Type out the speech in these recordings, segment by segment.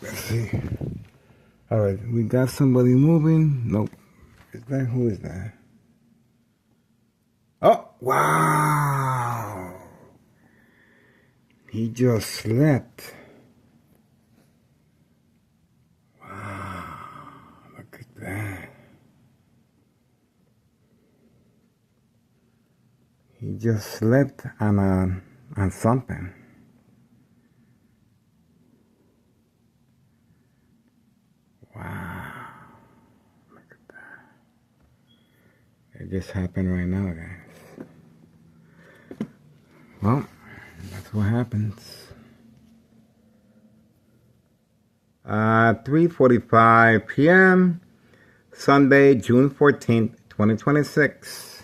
Let's see. All right, we got somebody moving. Nope. Is that, who is that? Oh, wow. He just slept. Wow, look at that. He just slept on something. Wow. Look at that. It just happened right now, guys. Well, that's what happens. 3:45 p.m. Sunday, June 14th, 2026.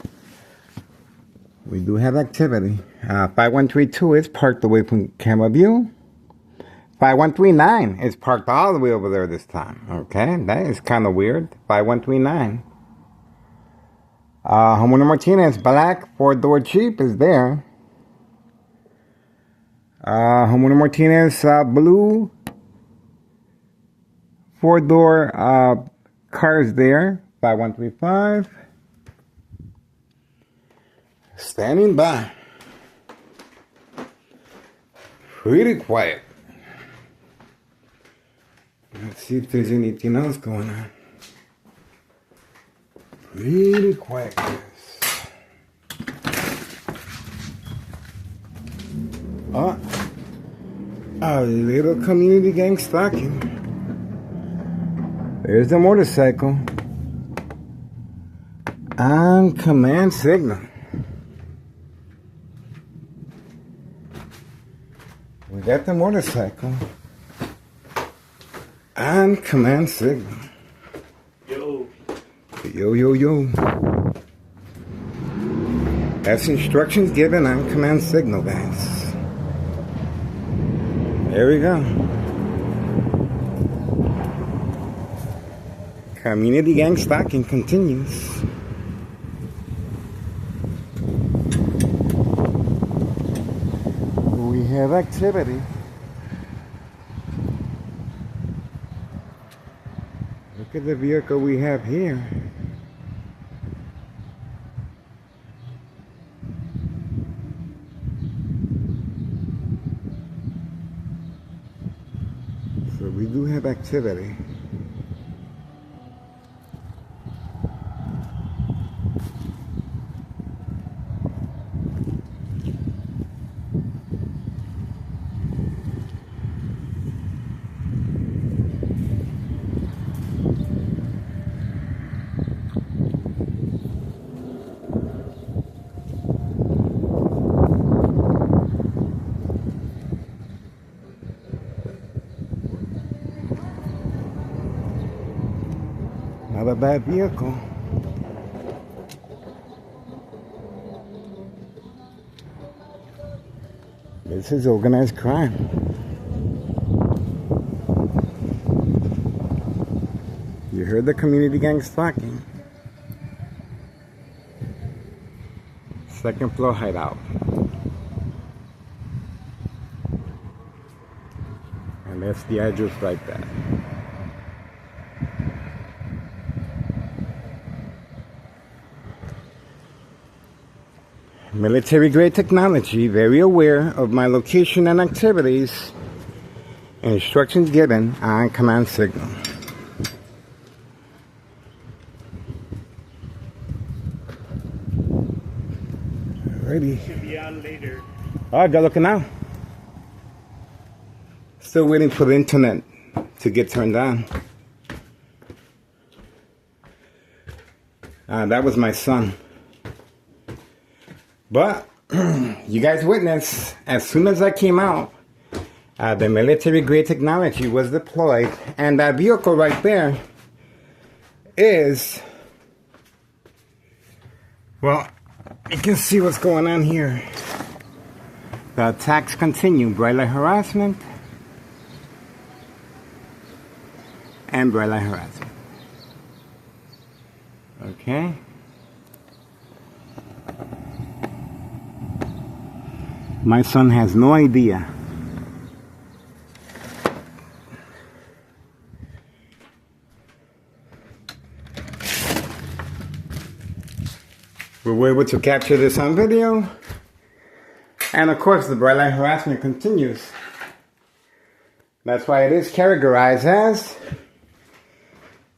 We do have activity. 5132 is parked away from camera view. 5139 is parked all the way over there this time. Okay, that is kind of weird. 5139. Homeowner Martinez, black, 4-door Jeep is there. Homeowner Martinez, blue, 4-door car is there. 5135. Standing by. Pretty quiet. Let's see if there's anything else going on. Pretty quiet, guys. Oh, a little community gang stalking. There's the motorcycle. On command signal. We got the motorcycle. On command signal. Yo. Yo, yo, yo. That's instructions given on command signal, guys. There we go. Community gang stalking continues. We have activity. Look at the vehicle we have here. So we do have activity. Not a bad vehicle. This is organized crime. You heard the community gang stalking. Second floor hideout. And that's the address right there. Military grade technology, very aware of my location and activities. Instructions given on command signal. Alrighty. Should be on later. Alright, good looking now. Still waiting for the internet to get turned on. That was my son. But you guys witnessed, as soon as I came out, the military grade technology was deployed, and that vehicle right there is, well, you can see what's going on here. The attacks continue. Bright light harassment and bright light harassment. Okay. My son has no idea We were able to capture this on video. And of course, the bright light harassment continues. That's why it is categorized as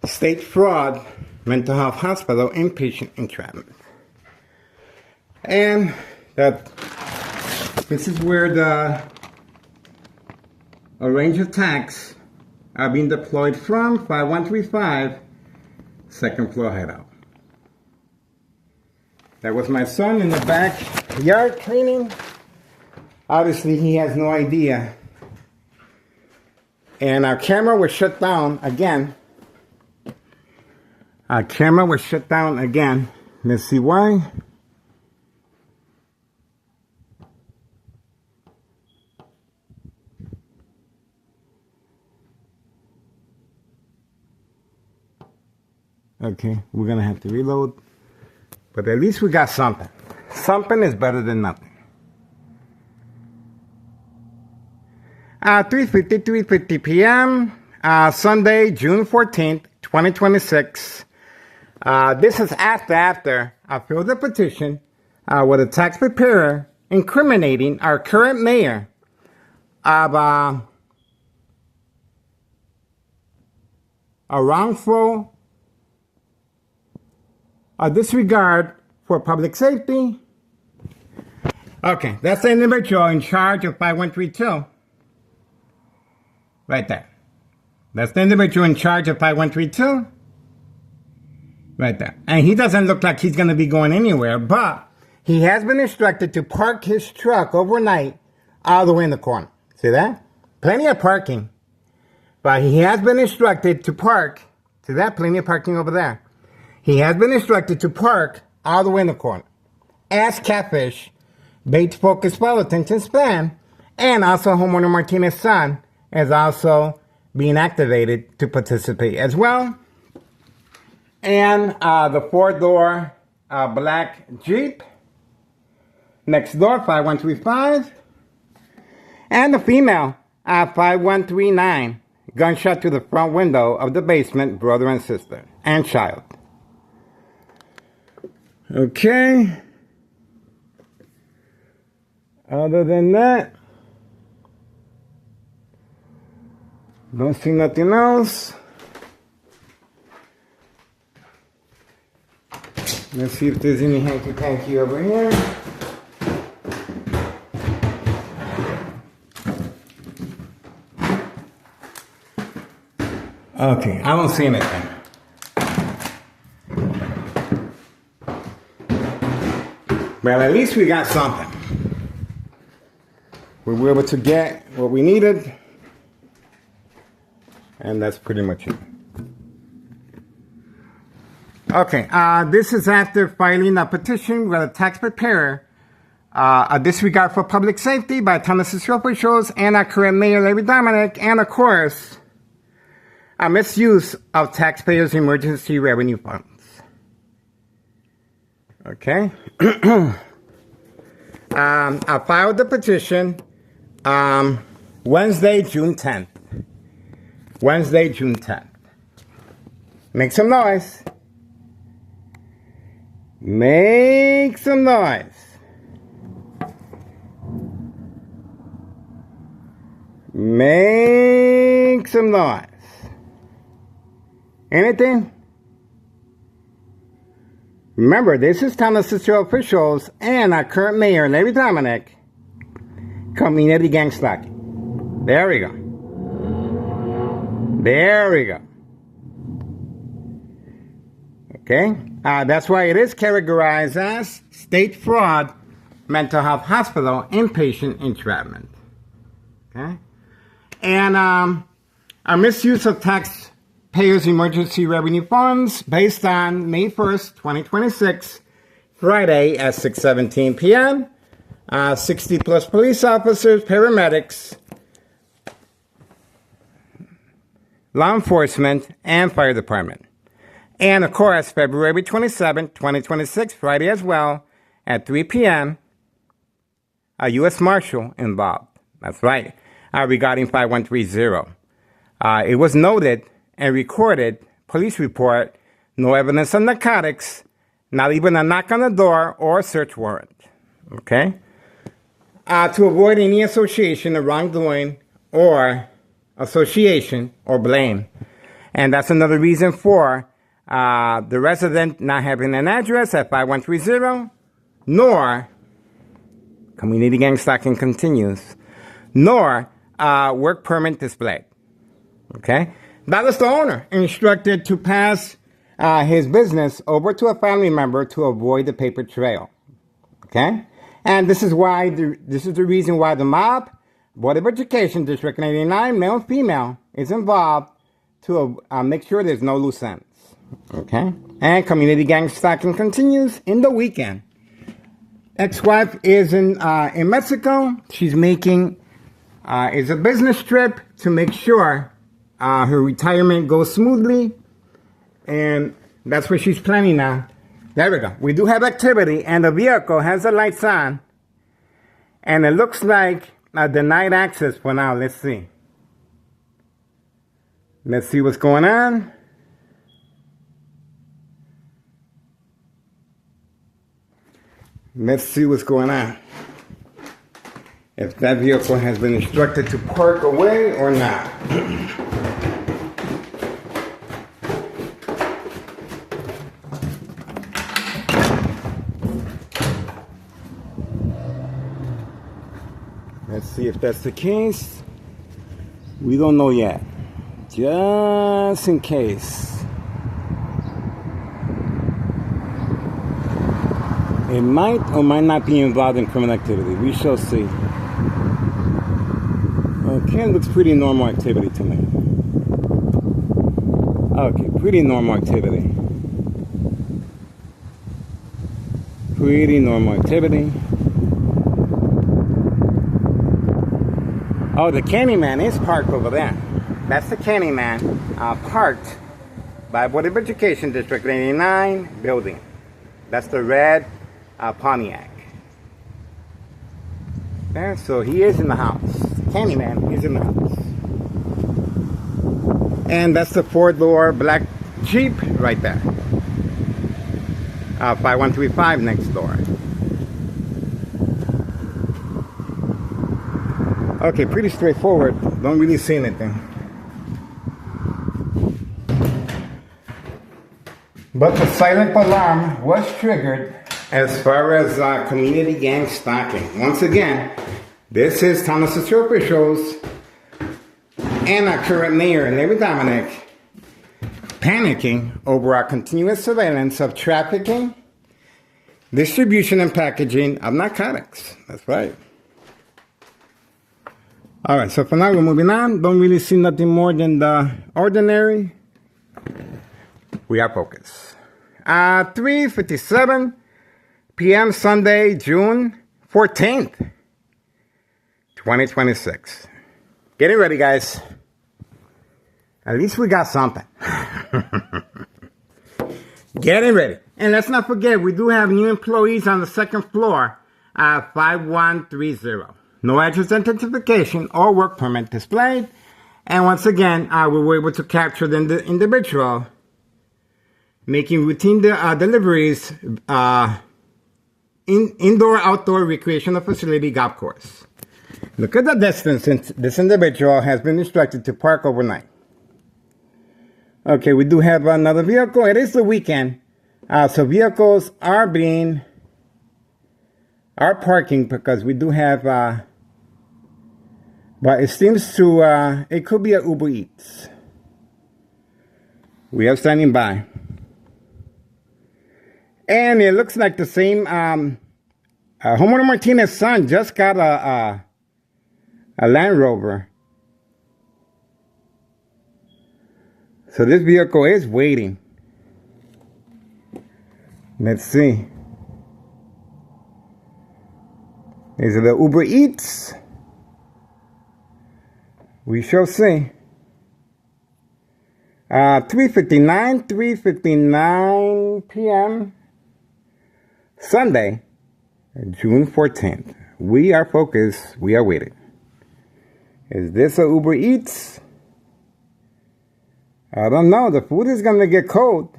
state fraud, mental health hospital, inpatient entrapment. And this is where a range of attacks are being deployed from 5135 second floor hideout. That was my son in the backyard cleaning. Obviously, he has no idea. And our camera was shut down again. Let's see why. Okay, we're gonna have to reload. But at least we got something. Something is better than nothing. 3:50 p.m. Sunday, June 14th, 2026. This is after I filled the petition with a tax preparer incriminating our current mayor of a wrongful disregard for public safety. Okay, that's the individual in charge of 5132. Right there. That's the individual in charge of 5132. Right there. And he doesn't look like he's going to be going anywhere, but he has been instructed to park his truck overnight all the way in the corner. See that? Plenty of parking. But he has been instructed to park. See that? Plenty of parking over there. He has been instructed to park all the way in the corner. As Catfish, Bates Focus Well Attention Span, and also homeowner Martinez's son is also being activated to participate as well. And the 4-door black Jeep next door, 5135. And the female, 5139. Gunshot to the front window of the basement, brother and sister, and child. Okay. Other than that, don't see nothing else. Let's see if there's any hanky-panky over here. Okay, I don't see anything. Well, at least we got something. We were able to get what we needed. And that's pretty much it. Okay, this is after filing a petition with a tax preparer, a disregard for public safety by Thomas City officials and our current mayor, Larry Dominic, and of course, a misuse of taxpayers' emergency revenue funds. Okay. I filed the petition Wednesday, June 10th. Wednesday, June 10th. Make some noise. Make some noise. Make some noise. Anything? Remember, this is Thomas City officials and our current mayor, Larry Dominic, community gang stalking. There we go. There we go. Okay? That's why it is categorized as state fraud, mental health hospital, inpatient entrapment. Okay? And a misuse of taxpayers' emergency revenue funds based on May 1st, 2026, Friday at 6:17 p.m. 60 plus police officers, paramedics, law enforcement, and fire department. And of course, February 27th, 2026, Friday as well, at 3 p.m., a U.S. Marshal involved. That's right, regarding 5130. It was noted and recorded, police report, no evidence of narcotics, not even a knock on the door or a search warrant. Okay? To avoid any association of wrongdoing or association or blame. And that's another reason for the resident not having an address at 5130, nor community gang stalking continues, nor work permit displayed. Okay? That is the owner instructed to pass his business over to a family member to avoid the paper trail. Okay? And this is why this is the reason why the MOB, Board of Education, District 89, male and female, is involved to make sure there's no loose ends. Okay? And community gang stalking continues in the weekend. Ex-wife is in Mexico. She's making is a business trip to make sure her retirement goes smoothly, and that's what she's planning now. There we go. We do have activity, and the vehicle has the lights on, and it looks like denied access for now. Let's see. Let's see what's going on. Let's see what's going on. If that vehicle has been instructed to park away or not. Let's see if that's the case. We don't know yet. Just in case. It might or might not be involved in criminal activity. We shall see. Okay, looks pretty normal activity to me. Okay, pretty normal activity. Pretty normal activity. Oh, the Candyman is parked over there. That's the Candyman parked by Board of Education District 89 building. That's the red Pontiac. There, so he is in the house. Candyman is in the house. And that's the four-door black Jeep right there. 5135 next door. Okay, pretty straightforward. Don't really see anything. But the silent alarm was triggered as far as community gang stalking. Once again, this is Town of Cicero officials and our current mayor, Larry Dominic, panicking over our continuous surveillance of trafficking, distribution, and packaging of narcotics. That's right. All right, so for now we're moving on. Don't really see nothing more than the ordinary. We are focused. 3:57 p.m. Sunday, June 14th, 2026. Getting ready, guys. At least we got something. Getting ready. And let's not forget, we do have new employees on the second floor at 5130. No address identification or work permit displayed. And once again, we were able to capture the individual making routine deliveries indoor-outdoor recreational facility golf course. Look at the distance. This individual has been instructed to park overnight. Okay, we do have another vehicle. It is the weekend, so vehicles are parking because we do have. But it seems to it could be a Uber Eats. We are standing by. And it looks like the same, Homer Martinez's son just got a Land Rover. So this vehicle is waiting. Let's see. Is it the Uber Eats? We shall see. 3:59 p.m. Sunday, June 14th. We are focused. We are waiting. Is this a Uber Eats? I don't know. The food is going to get cold.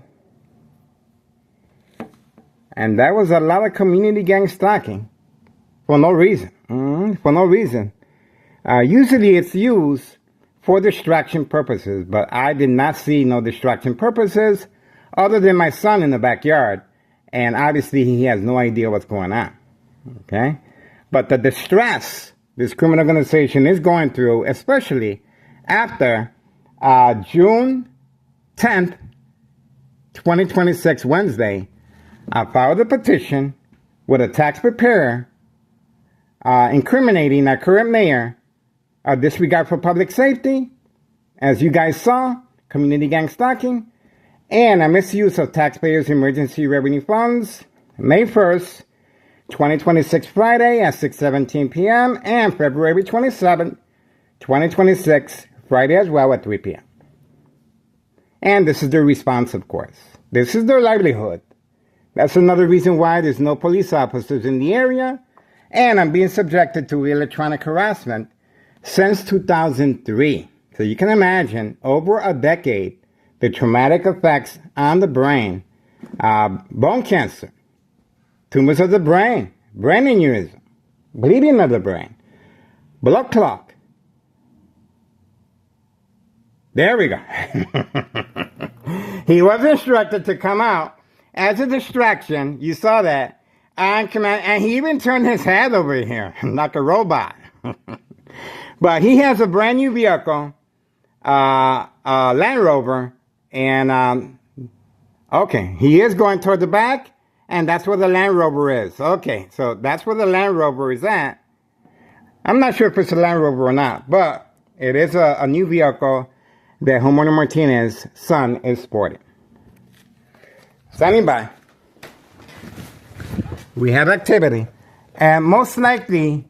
And that was a lot of community gang stalking for no reason. For no reason. Usually it's used for distraction purposes, but I did not see no distraction purposes other than my son in the backyard. And obviously he has no idea what's going on. Okay? But the distress this criminal organization is going through, especially after June 10th, 2026, Wednesday, I filed a petition with a tax preparer incriminating our current mayor of disregard for public safety, as you guys saw, community gang stalking, and a misuse of taxpayers' emergency revenue funds, May 1st, 2026, Friday at 6:17 p.m., and February 27th, 2026, Friday as well at 3 p.m. And this is their response, of course. This is their livelihood. That's another reason why there's no police officers in the area, and I'm being subjected to electronic harassment since 2003. So you can imagine, over a decade, the traumatic effects on the brain, bone cancer, tumors of the brain aneurysm, bleeding of the brain, blood clot. There we go. He was instructed to come out as a distraction. You saw that. And he even turned his head over here like a robot. But he has a brand new vehicle, Land Rover, and okay, he is going toward the back, and that's where the Land Rover is. Okay, so that's where the Land Rover is at. I'm not sure if it's a Land Rover or not, but it is a new vehicle that Homeowner Martinez's son is sporting. Standing by. We have activity, and most likely,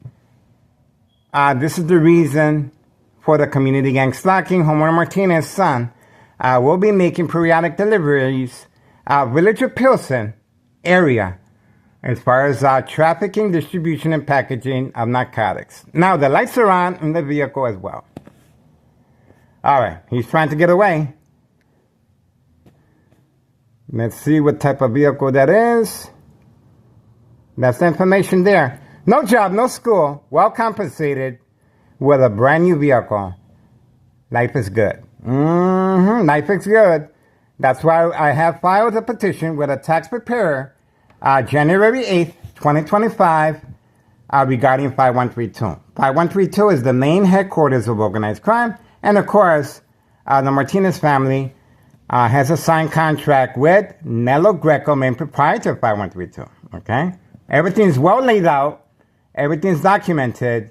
this is the reason for the community gang stalking. Homeowner Martinez's son will be making periodic deliveries Village of Pilsen area as far as trafficking, distribution, and packaging of narcotics. Now, the lights are on in the vehicle as well. All right, he's trying to get away. Let's see what type of vehicle that is. That's the information there. No job, no school, well compensated with a brand new vehicle. Life is good. Life is good. That's why I have filed a petition with a tax preparer January 8th, 2025 regarding 5132. 5132 is the main headquarters of organized crime. And of course, the Martinez family has a signed contract with Nello Greco, main proprietor of 5132. Okay? Everything's well laid out. Everything's documented.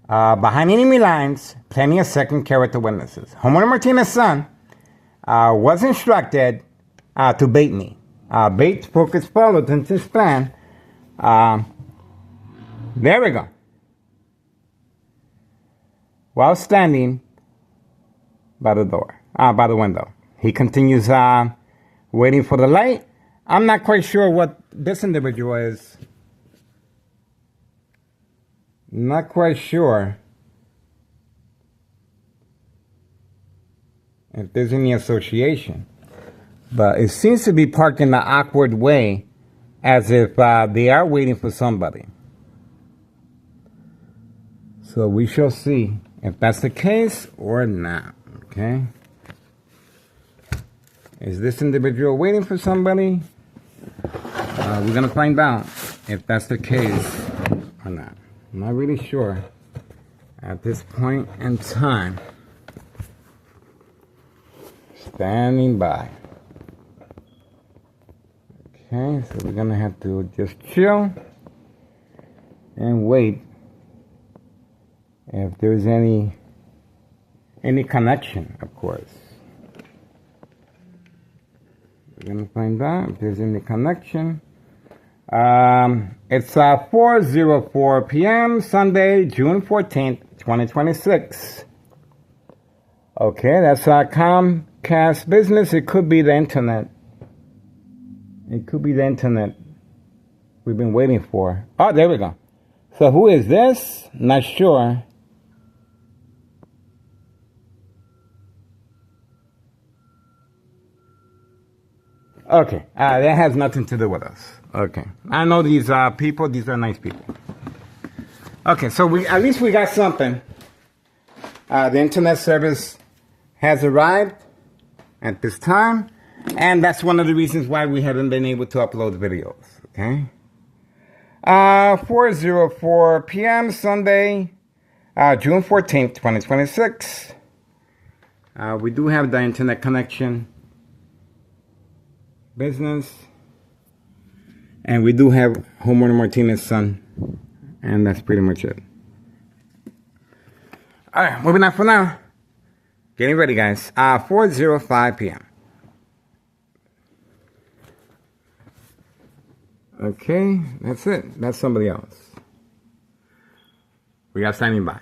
Behind enemy lines, plenty of second character witnesses. Homeowner Martinez's son was instructed to bait me. Bait, focus, follow, this plan. There we go. While standing by the door, by the window. He continues waiting for the light. I'm not quite sure what this individual is. Not quite sure if there's any association. But it seems to be parked in an awkward way, as if they are waiting for somebody. So we shall see if that's the case or not. Okay? Is this individual waiting for somebody? We're going to find out if that's the case or not. I'm not really sure at this point in time. Standing by. Okay, so we're going to have to just chill and wait if there's any connection, of course. We're going to find out if there's any connection. It's 4:04 p.m. Sunday, June 14th, 2026. Okay, that's our Comcast business. It could be the internet. It could be the internet we've been waiting for. Oh, there we go. So who is this? Not sure. Okay, that has nothing to do with us. Okay, I know these people. These are nice people. Okay, so at least we got something. The internet service has arrived at this time, and that's one of the reasons why we haven't been able to upload videos. Okay. 4:04 p.m. Sunday, June 14th, 2026. We do have the internet connection. Business. And we do have Homeowner Martinez's son. And that's pretty much it. Alright, moving on for now. Getting ready, guys. 4:05 p.m. Okay, that's it. That's somebody else. We got standing by.